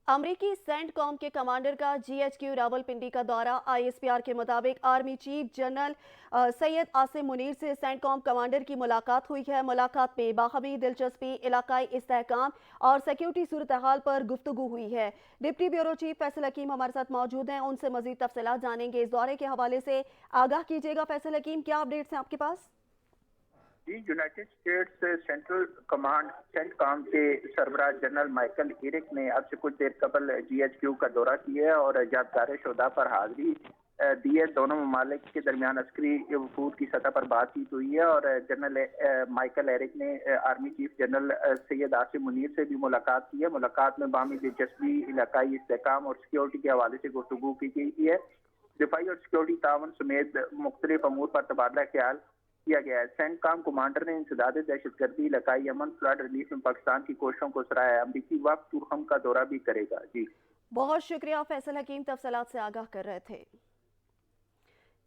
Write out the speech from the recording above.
امریکی سینٹ کام کے کمانڈر کا GHQ راولپنڈی کا دورہ۔ ISPR کے مطابق army chief general Syed Asim Munir سے سینٹ کام کمانڈر کی ملاقات ہوئی ہے۔ ملاقات میں باہمی دلچسپی، علاقائی استحکام اور سیکیورٹی صورتحال پر گفتگو ہوئی ہے۔ ڈپٹی بیورو چیف فیصل حکیم ہمارے ساتھ موجود ہیں، ان سے مزید تفصیلات جانیں گے۔ اس دورے کے حوالے سے آگاہ کیجیے گا فیصل حکیم، کیا اپڈیٹس ہیں آپ کے پاس؟ جی، United States Central Command CENTCOM کے سربراہ جنرل مائیکل ایرک نے اب سے کچھ دیر قبل GHQ کا دورہ کیا ہے اور یادگار شہداء پر حاضری دی ہے۔ دونوں ممالک کے درمیان عسکری وفود کی سطح پر بات چیت ہوئی ہے اور جنرل مائیکل ایرک نے army chief general Syed Asim Munir سے بھی ملاقات کی ہے۔ ملاقات میں باہمی دلچسپی، علاقائی استحکام اور سیکیورٹی کے حوالے سے گفتگو کی گئی ہے۔ دفاعی اور سیکیورٹی تعاون سمیت مختلف امور پر تبادلہ خیال کیا گیا ہے۔ سینٹ کام کمانڈر نے انسداد دہشت گردی، علاقائی امن، فلڈ ریلیف میں پاکستان کی کوششوں کو سراہا ہے۔ امریکی وفد تورخم کا دورہ بھی کرے گا۔ جی بہت شکریہ فیصل حکیم، تفصیلات سے آگاہ کر رہے تھے۔